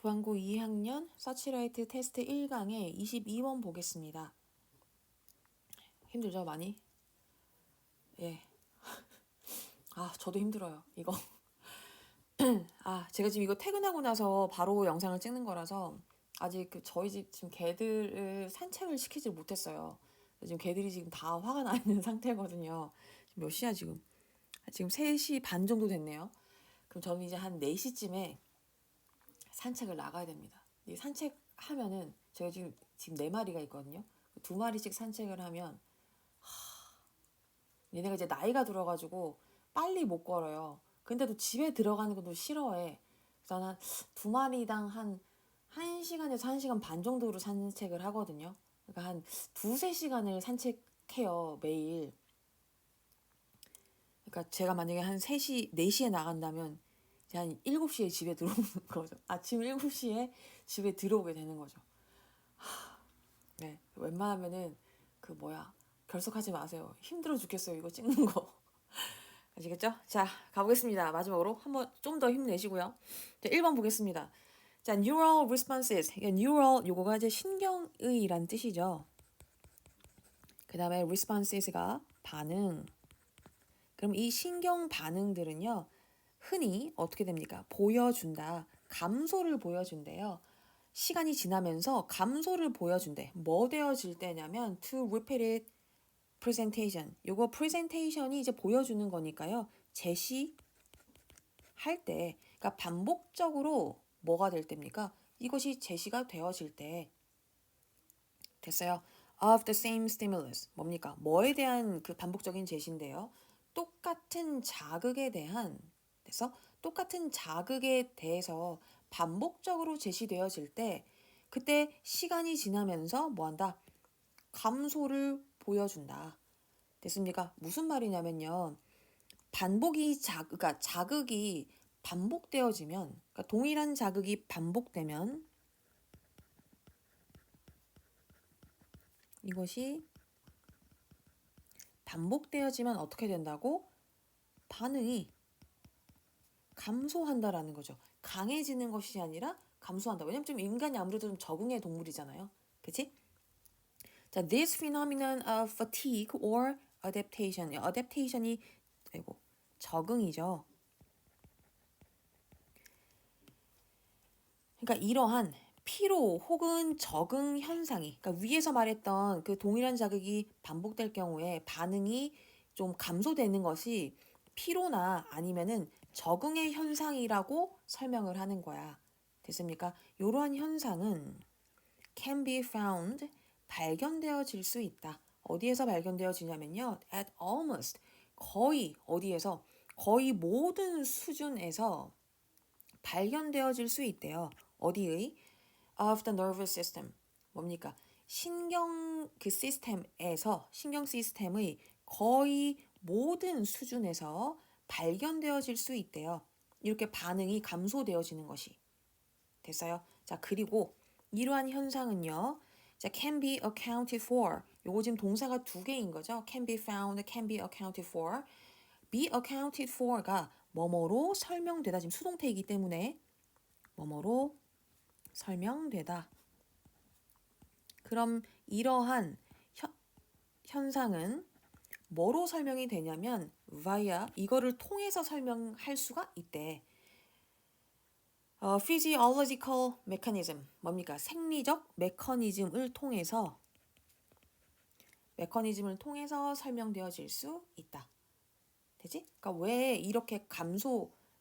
도안고 2학년 서치라이트 테스트 1강의 22번 보겠습니다. 힘들죠, 많이? 예. 저도 힘들어요, 이거. 제가 지금 이거 퇴근하고 나서 바로 영상을 찍는 거라서 아직 저희 집 지금 개들을 산책을 시키지 못했어요. 지금 개들이 지금 다 화가 나 있는 상태거든요. 지금 몇 시야, 지금? 지금 3시 반 정도 됐네요. 그럼 저는 이제 한 4시쯤에 산책을 나가야 됩니다. 이 산책하면은 제가 지금 4마리가 있거든요. 2마리씩 산책을 하면 얘네가 이제 나이가 들어가지고 빨리 못 걸어요. 근데도 집에 들어가는 것도 싫어해. 그래서 난 2마리당 한 1시간에서 1시간 반 정도로 산책을 하거든요. 그러니까 한 2-3시간을 산책해요, 매일. 그러니까 제가 만약에 한 3시, 4시에 나간다면 이제 한 7시에 집에 들어오는 거죠. 아침 7시에 집에 들어오게 되는 거죠. 네, 웬만하면은 결석하지 마세요. 힘들어 죽겠어요, 이거 찍는 거. 아시겠죠? 자, 가보겠습니다. 마지막으로 한번 좀 더 힘내시고요. 자, 1번 보겠습니다. 자, neural responses. neural 요거가 이제 신경의란 뜻이죠. 그 다음에 responses가 반응. 그럼 이 신경 반응들은요, 흔히 어떻게 됩니까? 보여준다. 감소를 보여준대요. 시간이 지나면서 감소를 보여준대. 뭐 되어질 때냐면 to repeated presentation. 요거 presentation이 이제 보여주는 거니까요. 제시할 때, 그러니까 반복적으로 뭐가 될 때입니까? 이것이 제시가 되어질 때. 됐어요. Of the same stimulus. 뭡니까? 뭐에 대한 그 반복적인 제시인데요. 똑같은 자극에 대한, 그래서 똑같은 자극에 대해서 반복적으로 제시되어질 때, 그때 시간이 지나면서 뭐한다? 감소를 보여준다. 됐습니까? 무슨 말이냐면요. 그러니까 자극이 반복되어지면, 그러니까 동일한 자극이 반복되면 이것이 반복되어지면 어떻게 된다고? 반응이 감소한다라는 거죠. 강해지는 것이 아니라 감소한다. 왜냐면 좀 인간이 아무래도 좀 적응의 동물이잖아요. 그치? 자, this phenomenon of fatigue or adaptation. adaptation이 적응이죠. 그러니까 이러한 피로 혹은 적응 현상이, 그러니까 위에서 말했던 그 동일한 자극이 반복될 경우에 반응이 좀 감소되는 것이 피로나 아니면은 적응의 현상이라고 설명을 하는 거야. 됐습니까? 이러한 현상은 can be found, 발견되어질 수 있다. 어디에서 발견되어지냐면요. at almost, 거의 어디에서? 거의 모든 수준에서 발견되어질 수 있대요. 어디의? of the nervous system. 뭡니까? 신경 시스템의 거의 모든 수준에서 발견되어질 수 있대요. 이렇게 반응이 감소되어지는 것이. 됐어요? 자, 그리고 이러한 현상은요. 자, can be accounted for. 요거 지금 동사가 2개인 거죠. can be found, can be accounted for. be accounted for가 뭐뭐로 설명되다. 지금 수동태이기 때문에 뭐뭐로 설명되다. 그럼 이러한 현상은 뭐로 설명이 되냐면 via 이거를 통해서 설명할 수가 있대. physiological mechanism 뭡니까? 생리적 메커니즘을 통해서 설명되어질 수 있다. 되지? 그러니까 왜 이렇게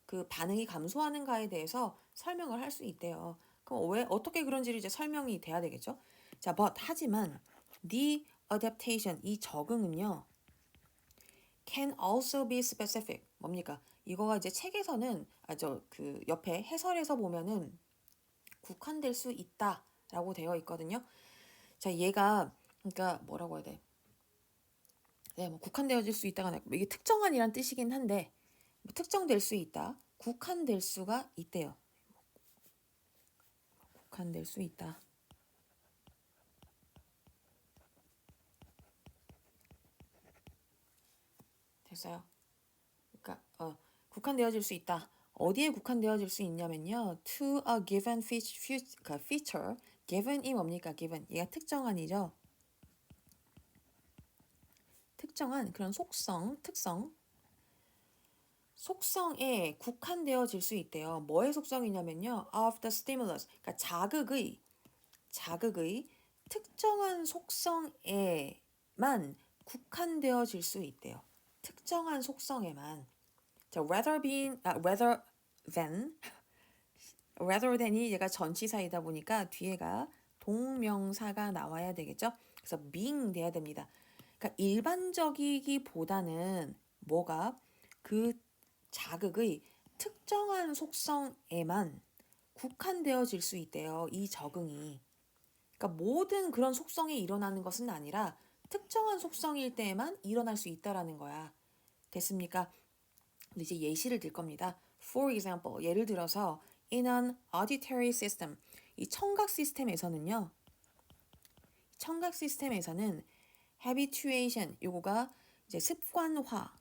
그 반응이 감소하는가에 대해서 설명을 할 수 있대요. 그럼 왜 어떻게 그런지를 이제 설명이 돼야 되겠죠? 자, 하지만 the adaptation 이 적응은요. can also be specific. 뭡니까? 이거가 이제 책에서는 그 옆에 해설에서 보면은 국한될 수 있다라고 되어 있거든요. 자, 얘가 그러니까 뭐라고 해야 돼? 네, 뭐 국한되어질 수 있다가 이게 특정한이란 뜻이긴 한데 특정될 수 있다. 국한될 수가 있대요. 국한될 수 있다. 됐어요. 그러니까 국한되어질 수 있다. 어디에 국한되어질 수 있냐면요. to a given feature. given이 뭡니까? given. 얘가 특정한이죠. 특정한 그런 속성에 국한되어질 수 있대요. 뭐의 속성이냐면요. of the stimulus. 그러니까 자극의 특정한 속성에만 국한되어질 수 있대요. 특정한 속성에만. 자, rather than이 얘가 전치사이다 보니까 뒤에가 동명사가 나와야 되겠죠? 그래서 being 돼야 됩니다. 그러니까 일반적이기보다는 뭐가 그 자극의 특정한 속성에만 국한되어질 수 있대요. 이 적응이. 그러니까 모든 그런 속성이 일어나는 것은 아니라 특정한 속성일 때에만 일어날 수 있다라는 거야. 됐습니까? 이제 예시를 들 겁니다. For example, 예를 들어서 in an auditory system, 이 청각 시스템에서는 habituation, 요거가 이제 습관화,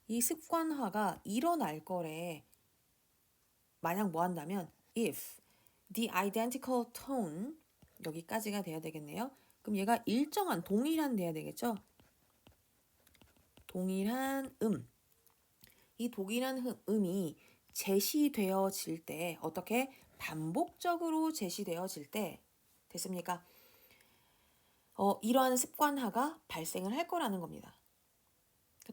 이 습관화가 일어날 거래. 만약 뭐 한다면 if the identical tone, 여기까지가 돼야 되겠네요. 그럼 얘가 일정한 동일한 돼야 되겠죠? 동일한 이 동일한 음이 제시되어질 때 어떻게 반복적으로 제시되어질 때 됐습니까? 이러한 습관화가 발생을 할 거라는 겁니다.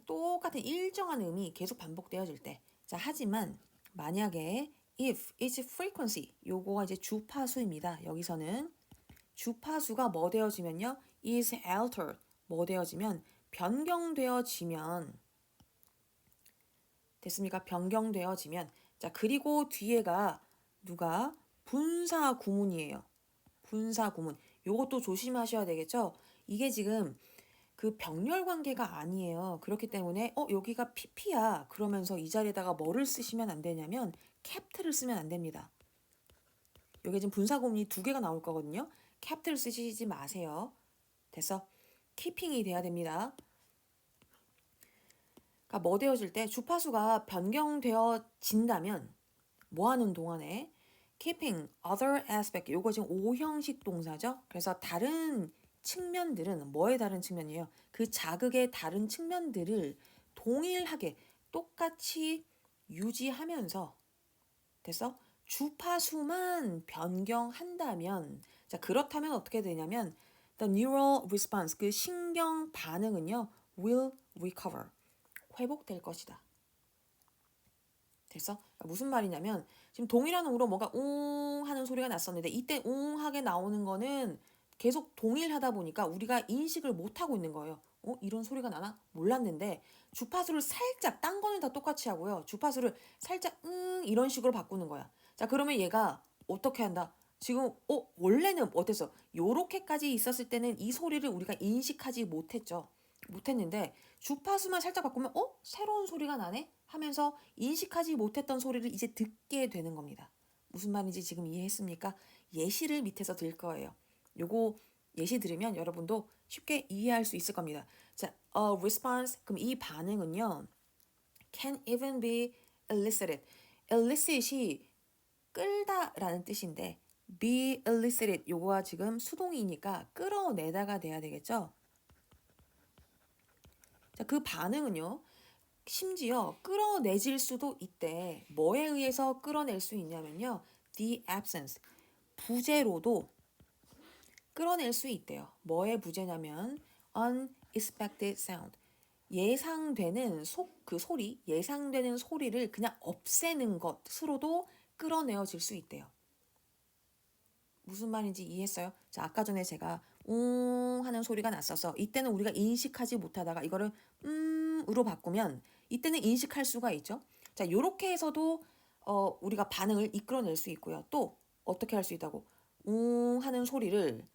똑같은 일정한 음이 계속 반복되어질 때. 자, 하지만 만약에 if is frequency, 요거가 이제 주파수입니다. 여기서는 주파수가 뭐 되어지면요? is altered, 뭐 되어지면 변경되어지면 됐습니까? 변경되어지면. 자, 그리고 뒤에가 누가 분사 구문이에요. 분사 구문. 요것도 조심하셔야 되겠죠? 이게 지금 그 병렬 관계가 아니에요. 그렇기 때문에 여기가 pp야. 그러면서 이 자리에다가 뭐를 쓰시면 안 되냐면 cap를 쓰면 안 됩니다. 여기 지금 분사 구문이 두 개가 나올 거거든요. cap를 쓰시지 마세요. 됐어? keeping이 돼야 됩니다. 그러니까 뭐 되어질 때 주파수가 변경되어진다면 뭐 하는 동안에 keeping other aspect, 요거 지금 5형식 동사죠. 그래서 다른 측면들은 뭐의 다른 측면이에요? 그 자극의 다른 측면들을 동일하게 똑같이 유지하면서 됐어? 주파수만 변경한다면 자, 그렇다면 어떻게 되냐면 the neural response, 그 신경 반응은요 will recover, 회복될 것이다. 됐어? 무슨 말이냐면 지금 동일한 음으로 뭔가 웅 하는 소리가 났었는데 이때 웅하게 나오는 거는 계속 동일하다 보니까 우리가 인식을 못하고 있는 거예요. 이런 소리가 나나? 몰랐는데 주파수를 살짝, 딴 거는 다 똑같이 하고요. 주파수를 살짝 이런 식으로 바꾸는 거야. 자, 그러면 얘가 어떻게 한다? 지금 원래는 어땠어? 요렇게까지 있었을 때는 이 소리를 우리가 인식하지 못했는데 주파수만 살짝 바꾸면 새로운 소리가 나네? 하면서 인식하지 못했던 소리를 이제 듣게 되는 겁니다. 무슨 말인지 지금 이해했습니까? 예시를 밑에서 들 거예요. 요거 예시 들으면 여러분도 쉽게 이해할 수 있을 겁니다. 자, response, 그럼 이 반응은요 can even be elicited. elicit이 끌다라는 뜻인데 be elicited, 요거가 지금 수동이니까 끌어내다가 돼야 되겠죠? 자, 그 반응은요 심지어 끌어내질 수도 있대. 뭐에 의해서 끌어낼 수 있냐면요 the absence, 부재로도 끌어낼 수 있대요. 뭐의 부재냐면 unexpected sound, 예상되는 예상되는 소리를 그냥 없애는 것으로도 끌어내어질 수 있대요. 무슨 말인지 이해했어요? 자, 아까 전에 제가 하는 소리가 났어서 이때는 우리가 인식하지 못하다가 이거를 으로 바꾸면 이때는 인식할 수가 있죠. 자, 요렇게 해서도 우리가 반응을 이끌어낼 수 있고요. 또 어떻게 할 수 있다고? 하는 소리를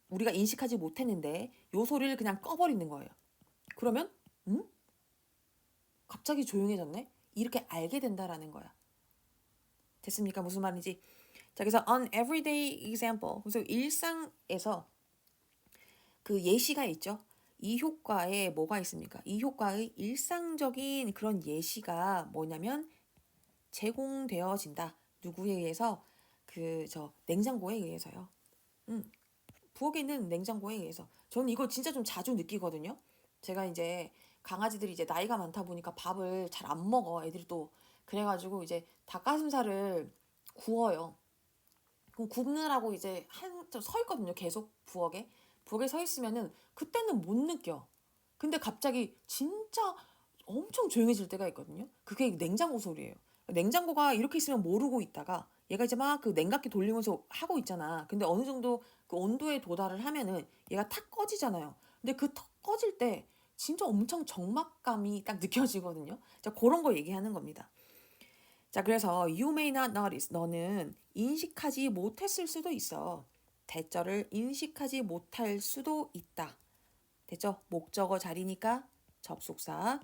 우리가 인식하지 못했는데 요 소리를 그냥 꺼버리는 거예요. 그러면 갑자기 조용해졌네? 이렇게 알게 된다라는 거야. 됐습니까? 무슨 말인지. 자, 그래서 on everyday example, 그래서 일상에서 그 예시가 있죠. 이 효과에 뭐가 있습니까? 이 효과의 일상적인 그런 예시가 뭐냐면 제공되어진다. 누구에 의해서? 냉장고에 의해서요. 부엌에 있는 냉장고에 의해서. 저는 이거 진짜 좀 자주 느끼거든요. 제가 이제 강아지들이 이제 나이가 많다 보니까 밥을 잘 안 먹어. 애들이 또. 그래가지고 이제 닭가슴살을 구워요. 그럼 굽느라고 이제 한참 서 있거든요. 계속 부엌에. 부엌에 서 있으면은 그때는 못 느껴. 근데 갑자기 진짜 엄청 조용해질 때가 있거든요. 그게 냉장고 소리예요. 냉장고가 이렇게 있으면 모르고 있다가 얘가 이제 막 그 냉각기 돌리면서 하고 있잖아. 근데 어느 정도 그 온도에 도달을 하면은 얘가 탁 꺼지잖아요. 근데 그 탁 꺼질 때 진짜 엄청 적막감이 딱 느껴지거든요. 자, 그런 거 얘기하는 겁니다. 자, 그래서 you may not notice. 너는 인식하지 못했을 수도 있어. 대절을 인식하지 못할 수도 있다. 됐죠? 목적어 자리니까 접속사.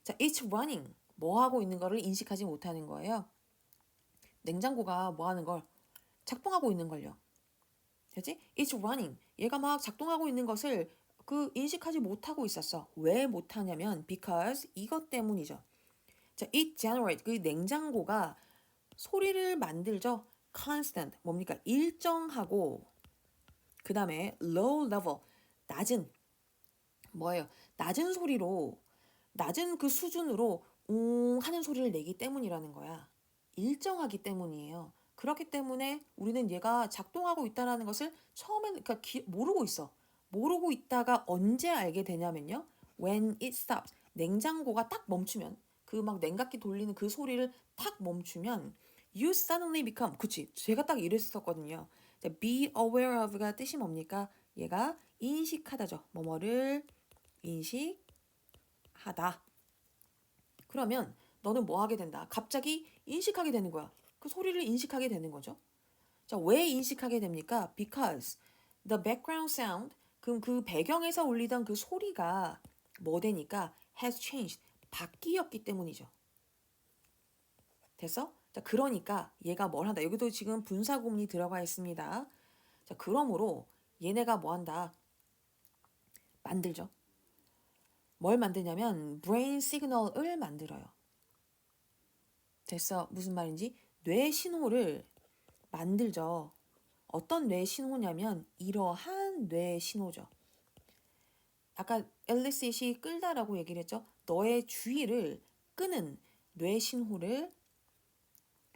자, it's running. 뭐 하고 있는 거를 인식하지 못하는 거예요. 냉장고가 뭐 하는 걸 작동하고 있는 걸요. 됐지? It's running. 얘가 막 작동하고 있는 것을 그 인식하지 못하고 있었어. 왜 못하냐면 because 이것 때문이죠. 자, it generate. 그 냉장고가 소리를 만들죠. constant. 뭡니까? 일정하고 그 다음에 low level. 낮은 뭐예요? 낮은 소리로 낮은 그 수준으로 하는 소리를 내기 때문이라는 거야. 일정하기 때문이에요. 그렇기 때문에 우리는 얘가 작동하고 있다는 것을 처음에는 그러니까 모르고 있어. 모르고 있다가 언제 알게 되냐면요. When it stops. 냉장고가 딱 멈추면 그 막 냉각기 돌리는 그 소리를 탁 멈추면 you suddenly become 그치 제가 딱 이랬었거든요. be aware of가 뜻이 뭡니까? 얘가 인식하다죠. 뭐뭐를 인식하다. 그러면 너는 뭐 하게 된다? 갑자기 인식하게 되는 거야. 그 소리를 인식하게 되는 거죠. 자, 왜 인식하게 됩니까? Because the background sound, 그럼 그 배경에서 울리던 그 소리가 뭐 되니까 has changed, 바뀌었기 때문이죠. 됐어? 자, 그러니까 얘가 뭘 한다. 여기도 지금 분사구문이 들어가 있습니다. 자, 그러므로 얘네가 뭐 한다? 만들죠. 뭘 만드냐면 brain signal을 만들어요. 됐어. 무슨 말인지? 뇌 신호를 만들죠. 어떤 뇌 신호냐면 이러한 뇌 신호죠. 아까 엘리시시 끌다라고 얘기를 했죠. 너의 주의를 끄는 뇌 신호를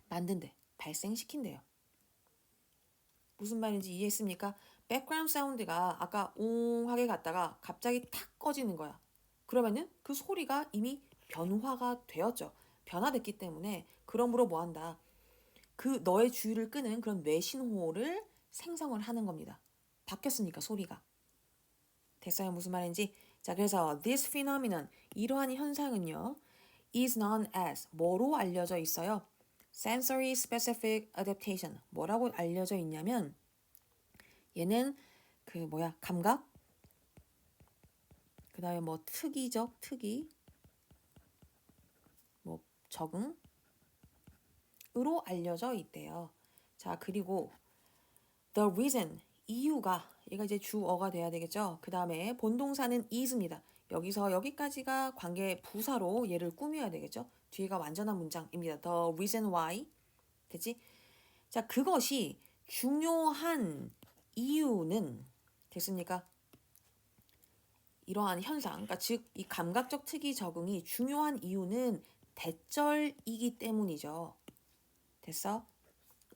만든대. 발생시킨대요. 무슨 말인지 이해했습니까? 백그라운드 사운드가 아까 웅하게 갔다가 갑자기 탁 꺼지는 거야. 그러면은 그 소리가 이미 변화가 되었죠. 변화됐기 때문에 그러므로 뭐 한다? 그 너의 주의를 끄는 그런 뇌 신호를 생성을 하는 겁니다. 바뀌었으니까 소리가. 됐어요? 무슨 말인지? 자, 그래서 this phenomenon 이러한 현상은요. is known as 뭐로 알려져 있어요? sensory specific adaptation. 뭐라고 알려져 있냐면 얘는 감각 그다음에 뭐 특이적 특이 뭐 적응으로 알려져 있대요. 자, 그리고 the reason 이유가 얘가 이제 주어가 돼야 되겠죠. 그다음에 본동사는 is입니다. 여기서 여기까지가 관계 부사로 얘를 꾸며야 되겠죠. 뒤에가 완전한 문장입니다. The reason why 됐지? 자, 그것이 중요한 이유는 됐습니까? 이러한 현상, 그러니까 즉 이 감각적 특이 적응이 중요한 이유는 대절이기 때문이죠. 됐어?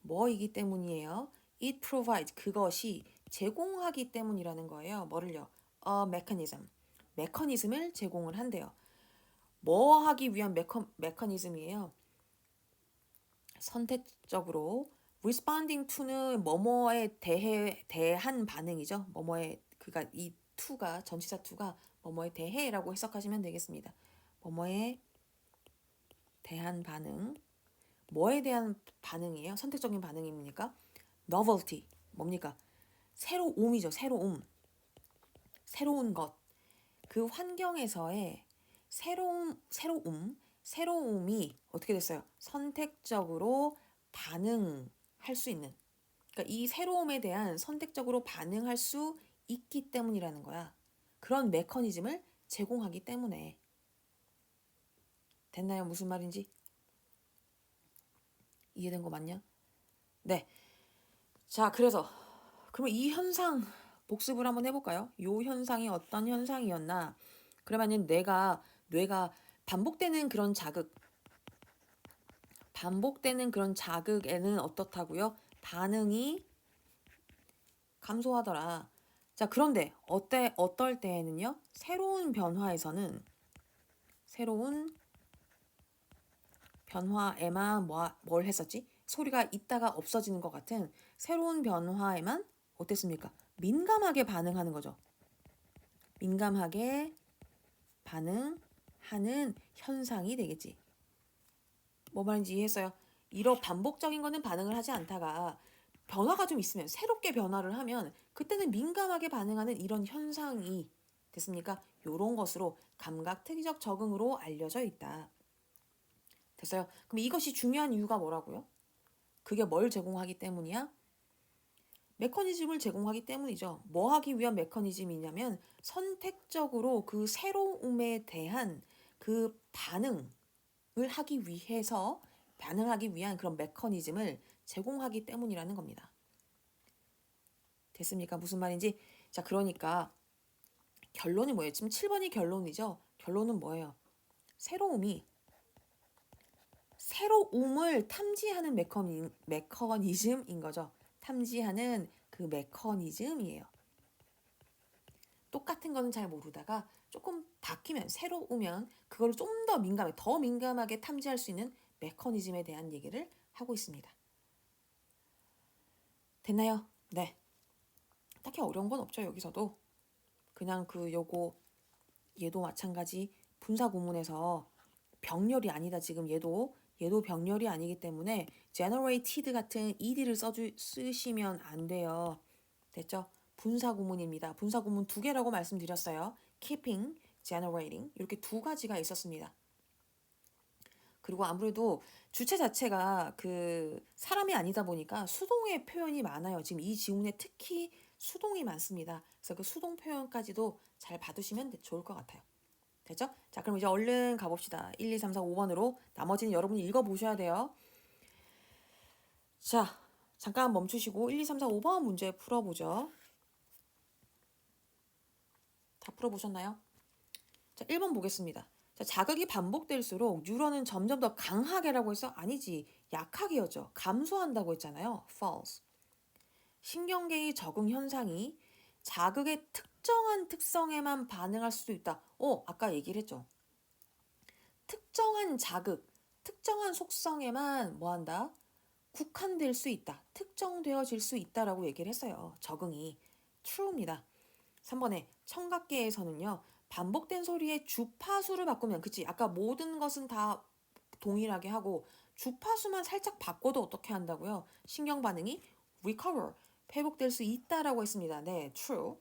뭐이기 때문이에요? It provides 그것이 제공하기 때문이라는 거예요. 뭐를요? A mechanism. 메커니즘을 제공을 한대요. 뭐 하기 위한 메커니즘이에요? 선택적으로 responding to는 뭐뭐에 대한 반응이죠. 뭐뭐에 그가 이 to가 전치사 to가 뭐뭐에 대해라고 해석하시면 되겠습니다. 뭐뭐에 대한 반응. 뭐에 대한 반응이에요? 선택적인 반응입니까? novelty 뭡니까? 새로움이죠. 새로운 것. 그 환경에서의 새로움이 어떻게 됐어요? 선택적으로 반응할 수 있는. 그러니까 이 새로움에 대한 선택적으로 반응할 수 있기 때문이라는 거야. 그런 메커니즘을 제공하기 때문에. 됐나요? 무슨 말인지? 이해된 거 맞냐? 네. 자, 그래서 그럼 이 현상 복습을 한번 해볼까요? 이 현상이 어떤 현상이었나? 그러면은 뇌가 반복되는 그런 자극에는 어떻다고요? 반응이 감소하더라. 자, 그런데 어떨 때에는요? 새로운 변화에만 뭘 했었지? 소리가 있다가 없어지는 것 같은 새로운 변화에만 어땠습니까? 민감하게 반응하는 거죠. 민감하게 반응하는 현상이 되겠지. 뭐 말인지 이해했어요? 이런 반복적인 거는 반응을 하지 않다가 변화가 좀 있으면 새롭게 변화를 하면 그때는 민감하게 반응하는 이런 현상이 됐습니까? 요런 것으로 감각특이적 적응으로 알려져 있다. 됐어요? 그럼 이것이 중요한 이유가 뭐라고요? 그게 뭘 제공하기 때문이야? 메커니즘을 제공하기 때문이죠. 뭐 하기 위한 메커니즘이냐면 선택적으로 그 새로움에 대한 그 반응을 반응하기 위한 그런 메커니즘을 제공하기 때문이라는 겁니다. 됐습니까? 무슨 말인지? 자, 그러니까 결론이 뭐예요? 지금 7번이 결론이죠? 결론은 뭐예요? 새로움을 탐지하는 메커니즘인 거죠. 탐지하는 그 메커니즘이에요. 똑같은 거는 잘 모르다가 조금 바뀌면 새로우면 그걸 좀 더 민감하게 탐지할 수 있는 메커니즘에 대한 얘기를 하고 있습니다. 됐나요? 네. 딱히 어려운 건 없죠. 여기서도 그냥 얘도 마찬가지 분사 구문에서 병렬이 아니다. 지금 얘도 병렬이 아니기 때문에 generated 같은 ed를 쓰시면 안 돼요. 됐죠? 분사 구문입니다. 분사 구문 2개라고 말씀드렸어요. keeping, generating 이렇게 2가지가 있었습니다. 그리고 아무래도 주체 자체가 그 사람이 아니다 보니까 수동의 표현이 많아요. 지금 이 지문에 특히 수동이 많습니다. 그래서 그 수동 표현까지도 잘 봐두시면 좋을 것 같아요. 됐죠? 자, 그럼 이제 얼른 가봅시다. 1, 2, 3, 4, 5번으로. 나머지는 여러분이 읽어보셔야 돼요. 자, 잠깐 멈추시고 1, 2, 3, 4, 5번 문제 풀어보죠. 다 풀어보셨나요? 자, 1번 보겠습니다. 자, 자극이 반복될수록 뉴런은 점점 더 강하게라고 해서 아니지. 약하게였죠. 감소한다고 했잖아요. false. 신경계의 적응 현상이 자극의 특정한 특성에만 반응할 수도 있다. 아까 얘기를 했죠. 특정한 자극, 특정한 속성에만 뭐한다? 국한될 수 있다. 특정되어질 수 있다라고 얘기를 했어요. 적응이. true입니다. 3번에 청각계에서는요. 반복된 소리의 주파수를 바꾸면 그치? 아까 모든 것은 다 동일하게 하고 주파수만 살짝 바꿔도 어떻게 한다고요? 신경 반응이 recover, 회복될 수 있다라고 했습니다. 네, true.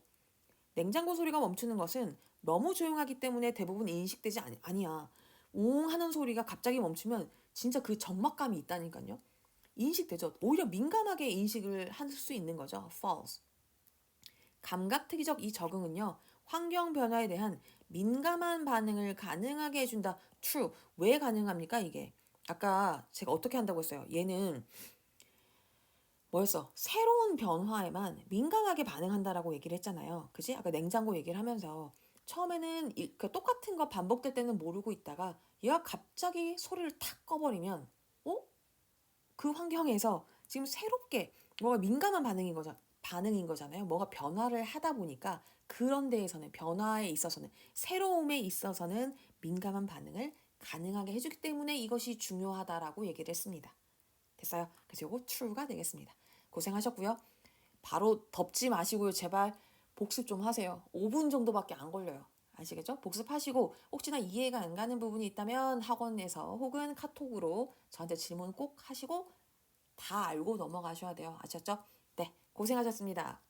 냉장고 소리가 멈추는 것은 너무 조용하기 때문에 대부분 인식되지 아니야. 웅 하는 소리가 갑자기 멈추면 진짜 그 적막감이 있다니까요. 인식되죠. 오히려 민감하게 인식을 할 수 있는 거죠. false. 감각특이적 이 적응은요. 환경 변화에 대한 민감한 반응을 가능하게 해준다. true. 왜 가능합니까 이게? 아까 제가 어떻게 한다고 했어요. 얘는 뭐였어? 새로운 변화에만 민감하게 반응한다라고 얘기를 했잖아요. 그지? 아까 냉장고 얘기를 하면서 처음에는 똑같은 거 반복될 때는 모르고 있다가 얘가 갑자기 소리를 탁 꺼버리면 그 환경에서 지금 새롭게 뭐가 민감한 반응인 거잖아요. 뭐가 변화를 하다 보니까 그런 데에서는 변화에 있어서는 새로움에 있어서는 민감한 반응을 가능하게 해주기 때문에 이것이 중요하다라고 얘기를 했습니다. 됐어요? 그래서 이거 true가 되겠습니다. 고생하셨고요. 바로 덮지 마시고요. 제발 복습 좀 하세요. 5분 정도밖에 안 걸려요. 아시겠죠? 복습하시고 혹시나 이해가 안 가는 부분이 있다면 학원에서 혹은 카톡으로 저한테 질문 꼭 하시고 다 알고 넘어가셔야 돼요. 아셨죠? 네, 고생하셨습니다.